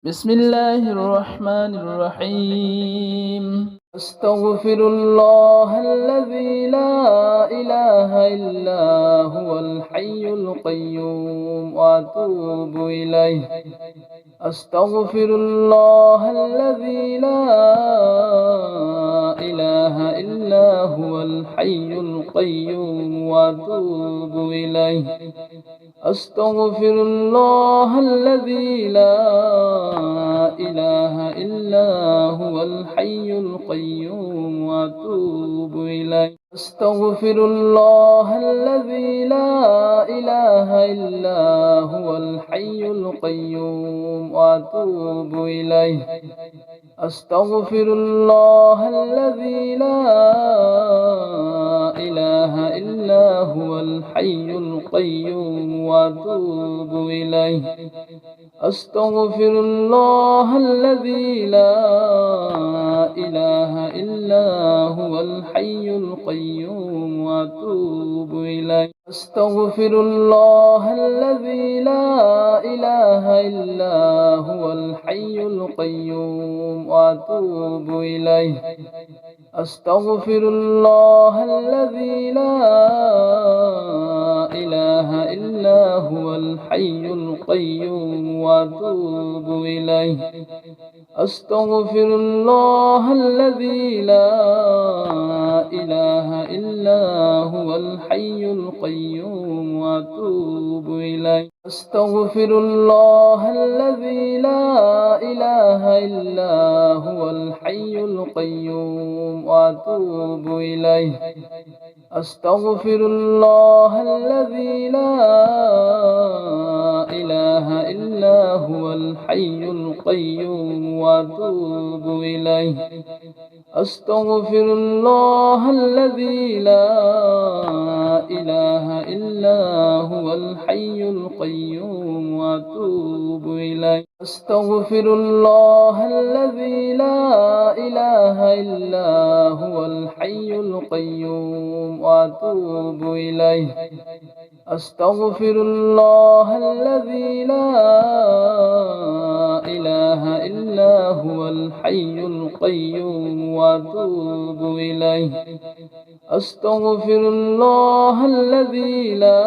بسم الله الرحمن الرحيم. أستغفر الله الذي لا إله إلا هو الحي القيوم وأتوب إليه. أستغفر الله الذي لا إله إلا هو الحي القيوم وأتوب إليه. أستغفر الله الذي لا إله إلا هو الحي القيوم وأتوب إليه. أستغفر الله الذي لا إله إلا هو الحي القيوم وأتوب إليه. أستغفر الله الذي لا إله إلا هو الحي القيوم وأتوب إليه. أستغفر الله الذي لا إله إلا هو الحي القيوم وأتوب إليه. أستغفر الله الذي لا إله إلا هو الحي القيوم وأتوب إليه. أستغفر الله الذي لا إله إلا هو الحي القيوم وأتوب إليه. أستغفر الله الذي لا إله إلا هو الحي القيوم وأتوب إليه. أستغفر الله الذي لا إله إلا هو الحي القيوم وأتوب إليه. أستغفر الله الذي لا إله إلا هو الحي القيوم وأتوب إليه. أستغفر الله الذي لا إله إلا هو الحي القيوم وأتوب إليه. أستغفر الله الذي لا إله إلا هو الحي القيوم وأتوب إليه. أستغفر الله الذي لا إله إلا هو الحي القيوم وأتوب إليه. أستغفر الله الذي لا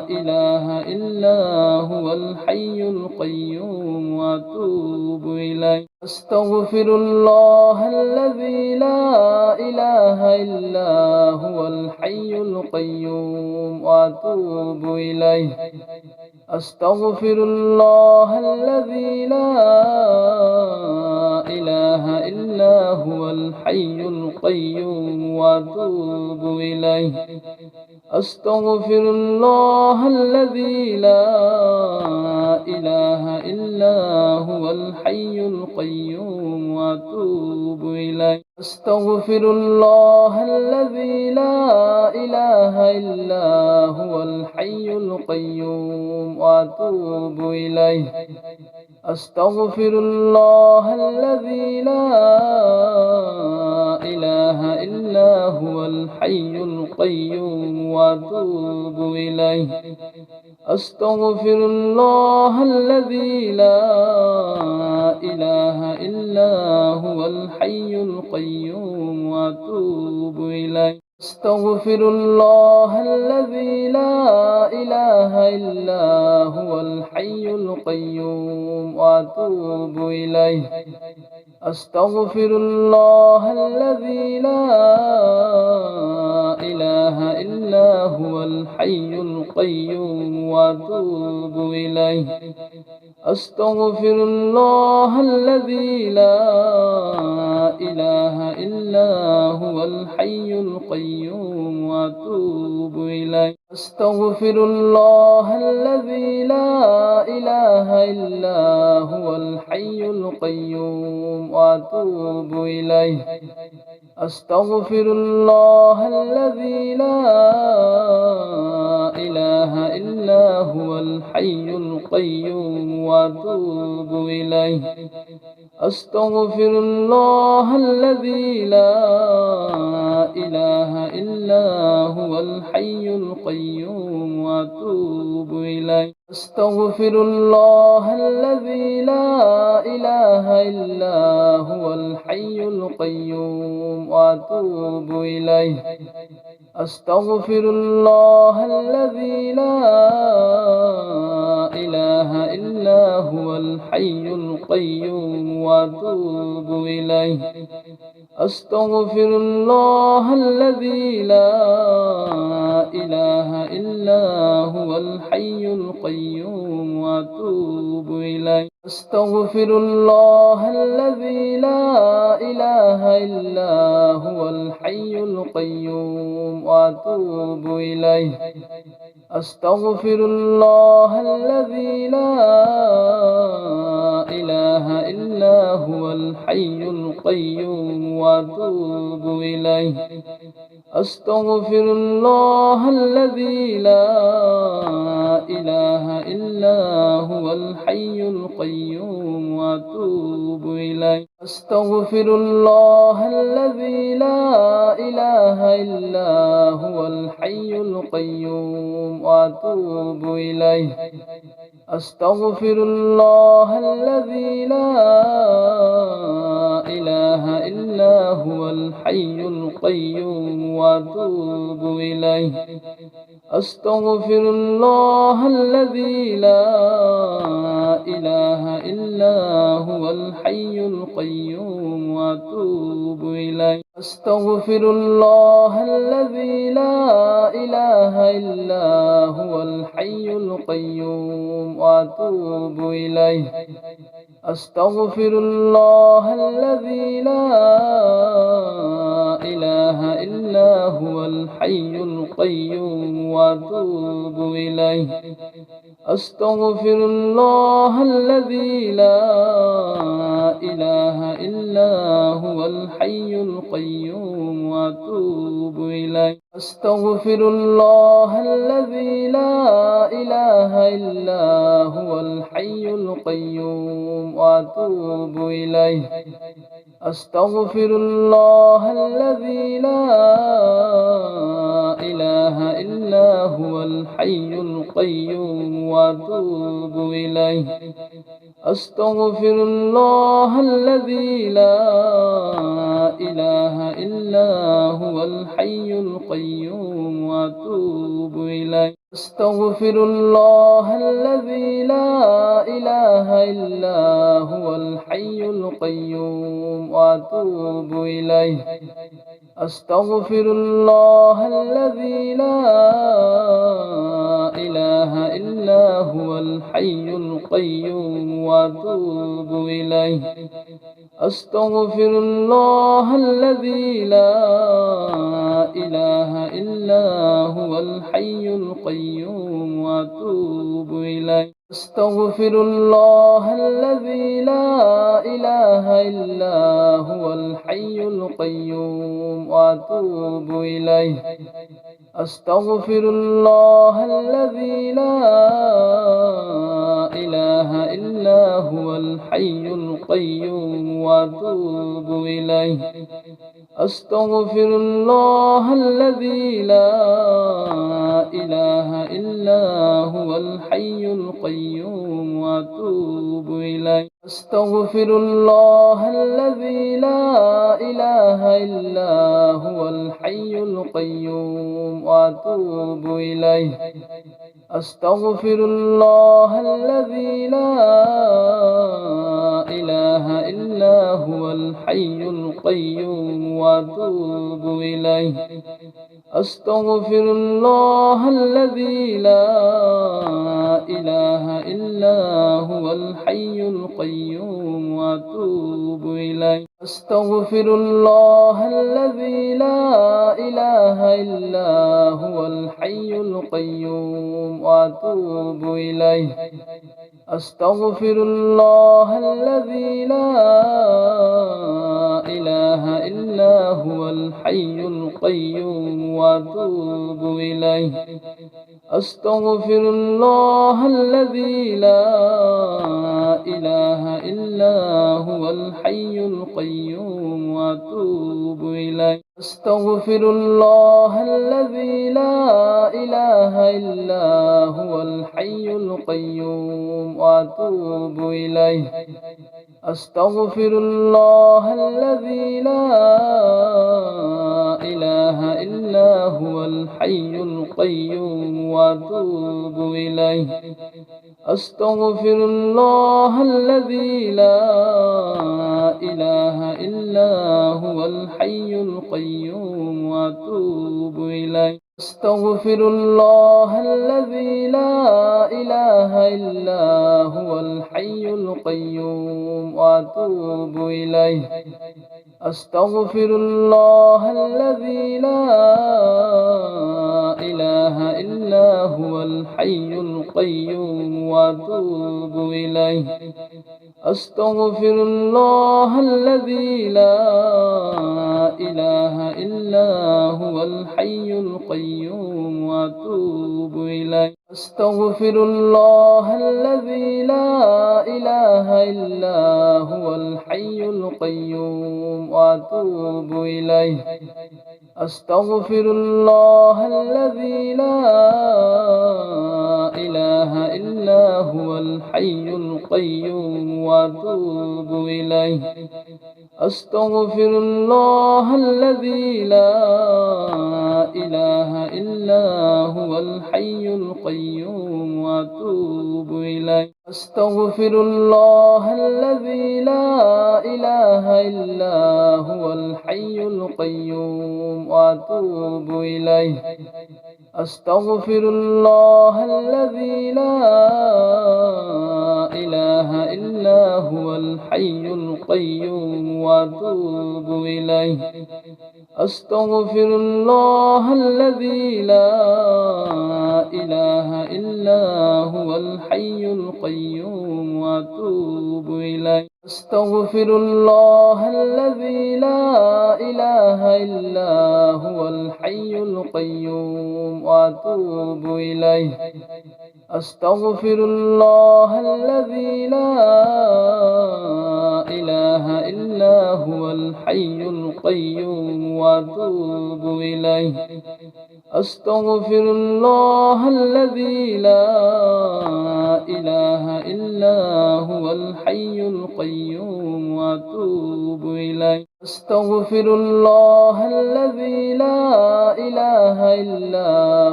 إله إلا هو الحي القيوم وأتوب إليه. أستغفر الله الذي لا إله إلا هو الحي القيوم وأتوب إليه. أستغفر الله الذي لا إله إلا هو الحي القيوم وأتوب إليه. أستغفر الله الذي لا إله إلا هو الحي القيوم وأتوب إليه. أستغفر الله الذي لا إله إلا هو الحي القيوم وأتوب إليه. أستغفر الله الذي لا إله إلا هو الحي القيوم وأتوب إليه. أستغفر الله الذي لا إله إلا هو الحي القيوم وأتوب إليه. أستغفر الله الذي لا إله إلا هو الحي القيوم وأتوب إليه. أستغفر الله الذي لا إله إلا هو الحي القيوم وأتوب إليه. أستغفر الله الذي لا إله إلا هو الحي القيوم وأتوب إليه. أستغفر الله الذي لا إله إلا هو الحي القيوم وأتوب إليه. أستغفر الله الذي لا إله إلا هو الحي القيوم وأتوب إليه. أستغفر الله الذي لا إله إلا هو الحي القيوم وأتوب إليه. أستغفر الله الذي لا إلا هو الحي القيوم وأتوب إليه أستغفر الله الذي لا إله إلا هو الحي القيوم وأتوب إليه أستغفر الله الذي لا إله إلا هو الحي القيوم وأتوب إليه أستغفر الله الذي لا إله إلا هو الحي القيوم وأتوب إليه أستغفر الله الذي لا إله إلا هو الحي القيوم وأتوب إليه أستغفر الله الذي لا إله إلا هو الحي القيوم وأتوب إليه أستغفر الله الذي لا إله إلا هو الحي القيوم وأتوب إليه أستغفر الله الذي لا إله إلا هو الحي القيوم وأتوب إليه أستغفر الله الذي لا إله إلا هو الحي القيوم وأتوب إليه أستغفر الله الذي لا إله إلا هو الحي القيوم وأتوب إليه أستغفر الله الذي لا إله إلا هو الحي القيوم وأتوب إليه أستغفر الله الذي لا إله إلا هو الحي القيوم وأتوب إليه أستغفر الله الذي لا إله إلا هو الحي القيوم وأتوب إليه أستغفر الله الذي لا إله إلا هو الحي القيوم وأتوب إليه أستغفر الله الذي لا إله إلا هو الحي القيوم وأتوب إليه أستغفر الله الذي لا إله إلا هو الحي القيوم وأتوب إليه أستغفر الله الذي لا إله إلا هو الحي القيوم وأتوب إليه أستغفر الله الذي لا إله إلا هو الحي القيوم وأتوب إليه أستغفر الله الذي لا إله إلا هو الحي القيوم وأتوب إليه أستغفر الله الذي لا إله إلا هو الحي القيوم وأتوب إليه أستغفر الله الذي لا إله إلا هو الحي القيوم وأتوب إليه أستغفر الله الذي لا إله إلا هو الحي القيوم وأتوب إليه أستغفر الله الذي لا إله إلا هو الحي القيوم وأتوب إليه أستغفر الله الذي لا إله إلا هو الحي القيوم وأتوب إليه أستغفر الله الذي لا إله إلا هو الحي القيوم وأتوب إليه أستغفر الله الذي لا إله إلا هو الحي القيوم وأتوب إليه أستغفر الله الذي لا إله إلا هو الحي القيوم وأتوب إليه أستغفر الله الذي لا إله إلا هو الحي القيوم وأتوب إليه. أستغفر الله الذي لا إله إلا هو الحي القيوم وأتوب إليه. أستغفر الله الذي لا إله إلا هو الحي القيوم وأتوب إليه. أستغفر الله الذي لا إله إلا هو الحي القيوم وأتوب إليه. أستغفر الله الذي لا إله إلا هو الحي القيوم وأتوب إليه. أستغفر الله الذي لا إله إلا هو الحي القيوم وأتوب إليه. أستغفر الله الذي لا إله إلا هو الحي القيوم وأتوب إليه. أستغفر الله الذي لا إله إلا هو الحي القيوم وأتوب إليه. أستغفر الله الذي لا إله إلا هو الحي القيوم وأتوب إليه. أستغفر الله الذي لا إله إلا هو الحي القيوم وأتوب إليه. أستغفر الله الذي لا إله إلا هو الحي القيوم وأتوب إليه. أستغفر الله الذي لا إله إلا هو الحي القيوم وأتوب إليه. أستغفر الله الذي لا إله إلا هو الحي القيوم وأتوب إليه. أستغفر الله الذي لا إله إلا هو الحي القيوم وأتوب إليه. أستغفر الله الذي لا إله إلا هو الحي القيوم وأتوب إليه. أستغفر الله الذي لا إله إلا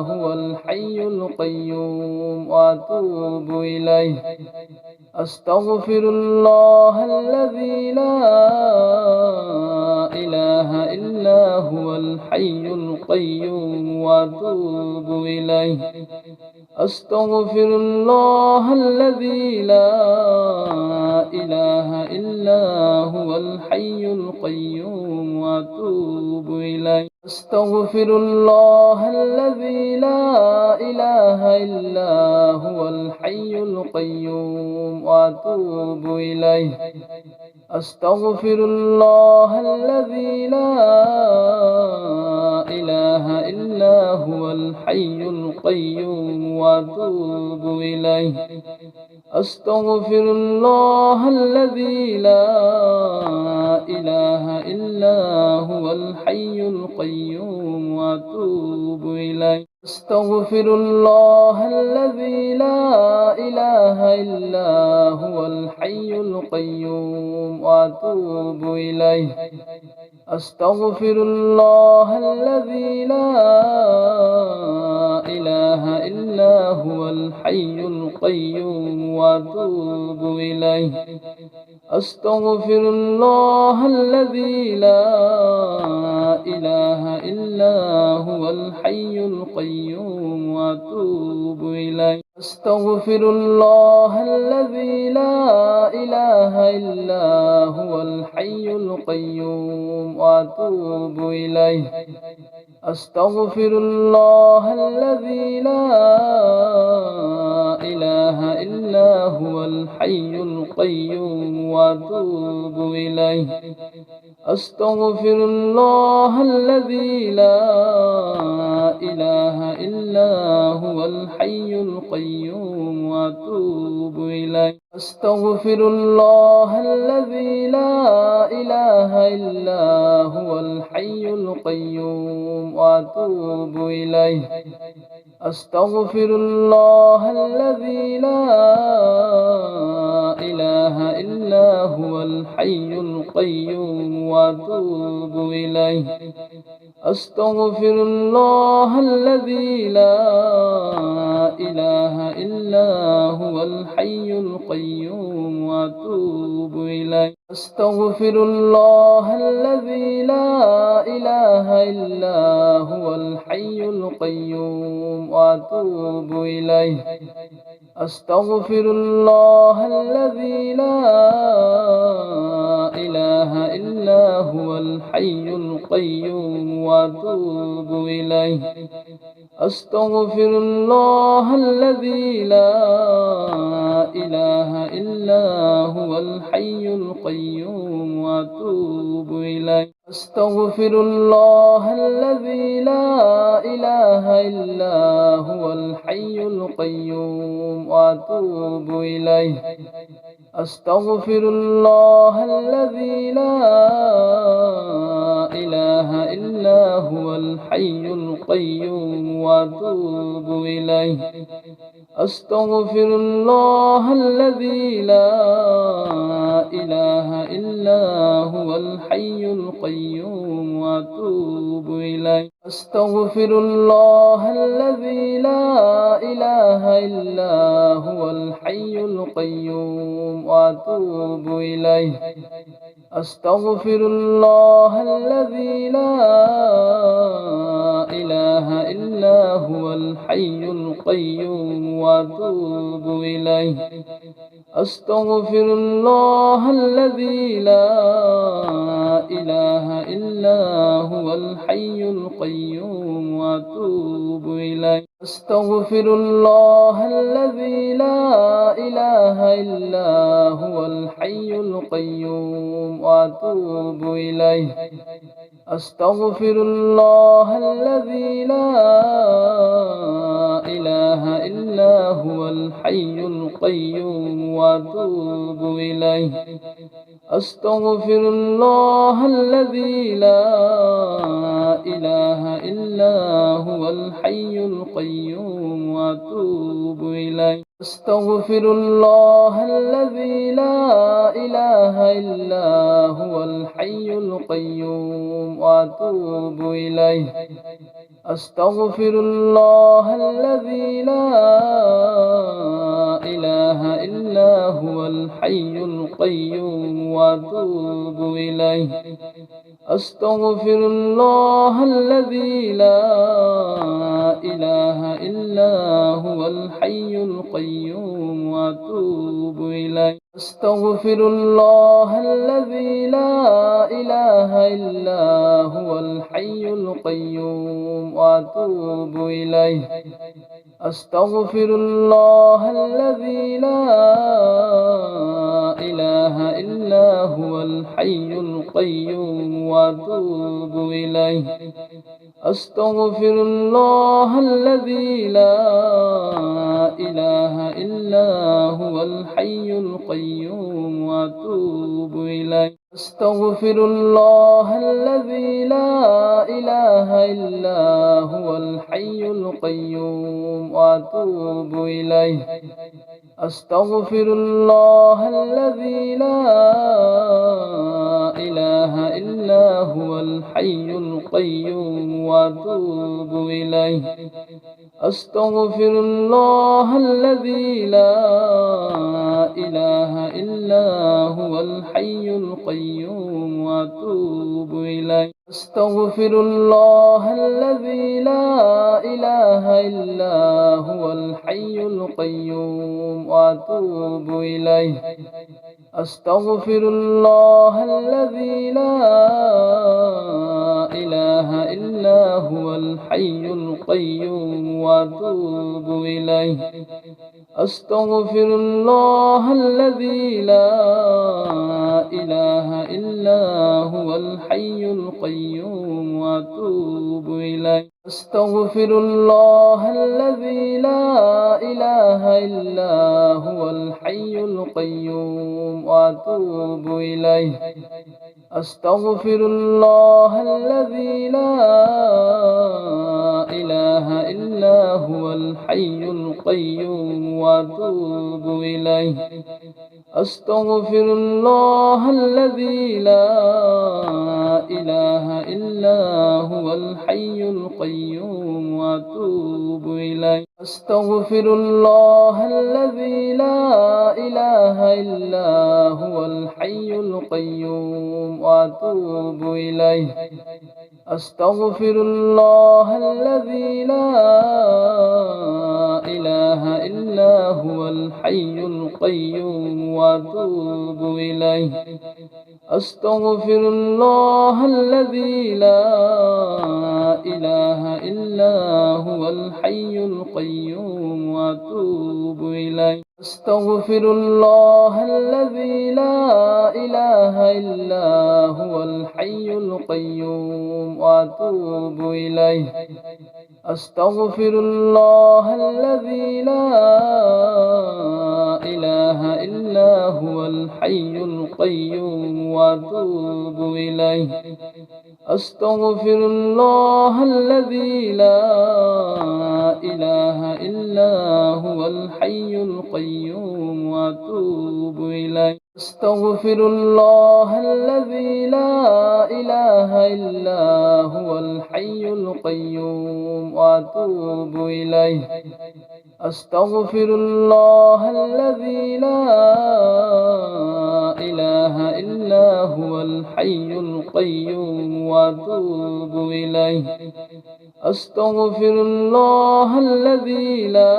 هو الحي القيوم وأتوب إليه. أستغفر الله الذي لا إله إلا هو الحي القيوم وأتوب إليه. أستغفر الله الذي لا إله إلا هو الحي القيوم وأتوب إليه. أستغفر الله الذي لا إله إلا هو الحي القيوم وأتوب إليه. أستغفر الله الذي لا إله إلا هو الحي القيوم وأتوب إليه. أستغفر الله الذي لا إله إلا هو الحي القيوم وأتوب إليه. أستغفر الله الذي لا إله إلا هو الحي القيوم وأتوب إليه. أستغفر الله الذي لا إله إلا هو الحي القيوم وأتوب إليه. أستغفر الله الذي لا إله إلا هو الحي القيوم وأتوب إليه. أستغفر الله الذي لا إله إلا هو الحي القيوم وأتوب إليه. أستغفر الله الذي لا إله إلا هو الحي القيوم وأتوب إليه. أستغفر الله الذي لا إله إلا هو الحي القيوم وأتوب إليه أستغفر الله الذي لا إله إلا هو الحي القيوم وأتوب إليه أستغفر الله الذي لا إله إلا هو الحي القيوم وأتوب إليه أستغفر الله الذي لا إله إلا هو الحي القيوم وأتوب إليه أستغفر الله الذي لا إله إلا هو الحي القيوم وأتوب إليه أستغفر الله الذي لا إله إلا هو الحي القيوم وأتوب إليه أستغفر الله الذي لا إله إلا هو الحي القيوم وأتوب إليه أستغفر الله الذي لا إله إلا هو الحي القيوم وأتوب إليه أستغفر الله الذي لا إله إلا هو الحي القيوم وأتوب إليه أستغفر الله الذي لا إله إلا هو الحي القيوم وأتوب إليه أستغفر الله الذي لا إله إلا هو الحي القيوم وأتوب إليه أستغفر الله الذي لا إله إلا هو الحي القيوم وأتوب إليه أستغفر الله الذي لا إله إلا هو الحي القيوم وأتوب إليه أستغفر الله الذي لا إله إلا هو الحي القيوم وأتوب إليه أستغفر الله الذي لا إله إلا هو الحي القيوم وأتوب إليه أستغفر الله الذي لا إله إلا هو الحي القيوم وأتوب إليه أستغفر الله الذي لا إله إلا هو الحي القيوم وأتوب إليه أستغفر الله الذي لا إله إلا هو الحي القيوم وأتوب إليه أستغفر الله الذي لا إله إلا هو الحي القيوم وأتوب إليه أستغفر الله الذي لا إله إلا هو الحي القيوم وأتوب إليه أستغفر الله الذي لا إله إلا هو الحي القيوم وأتوب إليه أستغفر الله الذي لا إله إلا هو الحي القيوم وأتوب إليه أستغفر الله الذي لا إله إلا هو الحي القيوم وأتوب إليه أستغفر الله الذي لا إله إلا هو الحي القيوم وأتوب إليه أستغفر الله الذي لا إله إلا هو الحي القيوم وأتوب إليه أستغفر الله الذي لا إله إلا هو الحي القيوم وأتوب إليه أستغفر الله الذي لا إله إلا هو الحي القيوم وأتوب إليه أستغفر الله الذي لا إله إلا هو الحي القيوم وأتوب إليه أستغفر الله الذي لا إله إلا هو الحي القيوم وأتوب إليه أستغفر الله الذي لا إله إلا هو الحي القيوم وأتوب إليه أستغفر الله الذي لا إله إلا هو الحي القيوم وأتوب إليه أستغفر الله الذي لا إله إلا هو الحي القيوم وأتوب إليه أستغفر الله الذي لا إله إلا هو الحي القيوم وأتوب إليه أستغفر الله الذي لا إله إلا هو الحي القيوم وأتوب إليه أستغفر الله الذي لا إله إلا هو الحي القيوم وأتوب إليه أستغفر الله الذي لا إله إلا هو الحي القيوم وأتوب إليه أستغفر الله الذي لا إله إلا هو الحي القيوم وأتوب إليه أستغفر الله الذي لا إله إلا هو الحي القيوم وأتوب إليه أستغفر الله الذي لا إله إلا هو الحي القيوم وأتوب إليه أستغفر الله الذي لا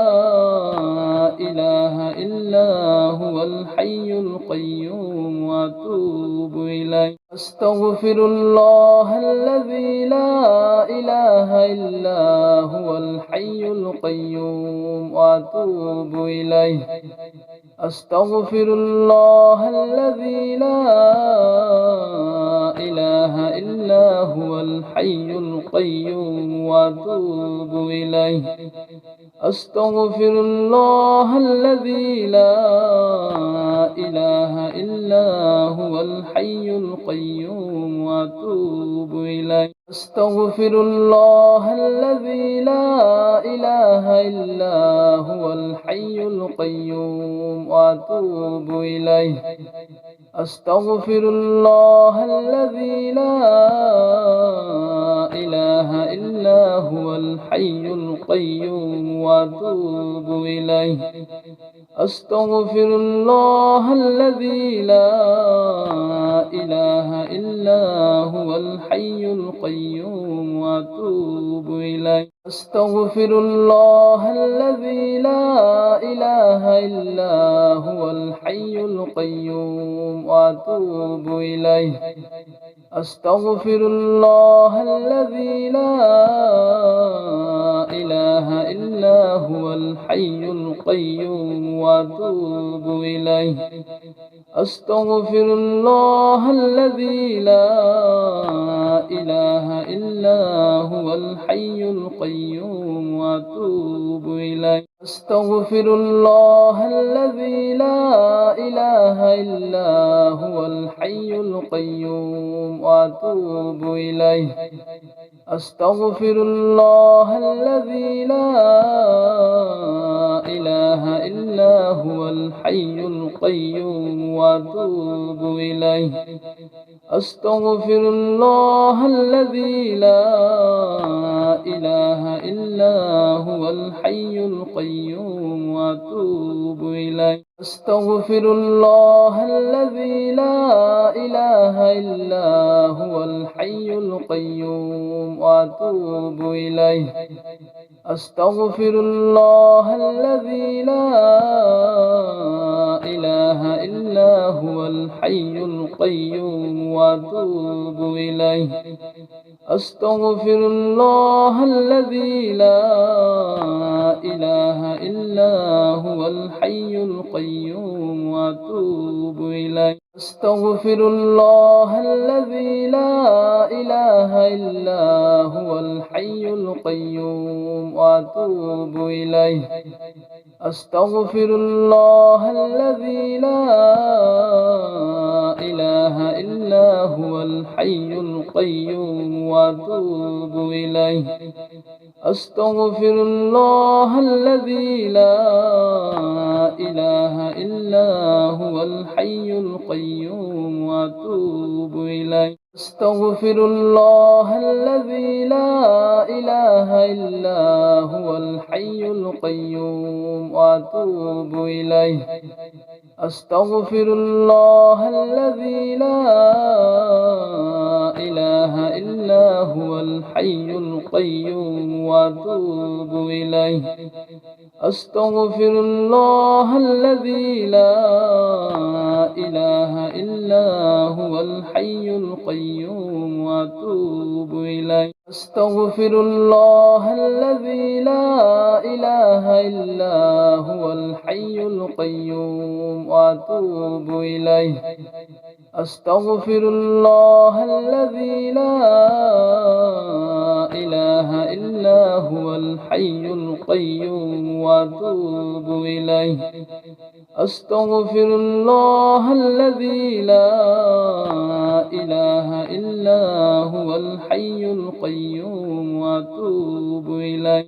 إله إلا هو الحي القيوم وأتوب إليه أستغفر الله الذي لا إله إلا هو الحي القيوم وأتوب إليه أستغفر الله الذي لا إله إلا هو الحي القيوم وأتوب إليه أستغفر الله الذي لا إله إلا هو الحي القيوم وأتوب إليه أستغفر الله الذي لا إله إلا هو الحي القيوم وأتوب إليه أستغفر الله الذي لا إله إلا هو الحي القيوم وأتوب إليه أستغفر الله الذي لا إله إلا هو الحي القيوم وأتوب إليه أستغفر الله الذي لا إله إلا هو الحي القيوم وأتوب إليه أستغفر الله الذي لا إله إلا هو الحي القيوم وأتوب إليه أستغفر الله الذي لا إله إلا هو الحي القيوم وأتوب إليه أستغفر الله الذي لا إله إلا هو الحي القيوم وأتوب إليه أستغفر الله الذي لا إله إلا هو الحي القيوم وأتوب إليه أستغفر الله الذي لا إله إلا هو الحي القيوم وأتوب إليه أستغفر الله الذي لا إله إلا هو الحي القيوم وأتوب إليه أستغفر الله الذي لا إله إلا هو الحي القيوم وأتوب إليه أستغفر الله الذي لا إله إلا هو الحي القيوم وأتوب إليه أستغفر الله الذي لا إله إلا هو الحي القيوم وأتوب إليه أستغفر الله الذي لا إله إلا هو الحي القيوم وأتوب إليه أستغفر الله الذي لا إله إلا هو الحي القيوم وأتوب إليه أستغفر الله الذي لا إله إلا هو الحي القيوم وأتوب إليه أستغفر الله الذي لا إله إلا هو الحي القيوم وأتوب إليه أستغفر الله الذي لا إله إلا هو الحي القيوم وأتوب إليه أستغفر الله الذي لا إله إلا هو الحي القيوم وأتوب إليه أستغفر الله الذي لا إله إلا هو الحي القيوم وأتوب إليه أستغفر الله الذي لا إله إلا هو الحي القيوم وأتوب إليه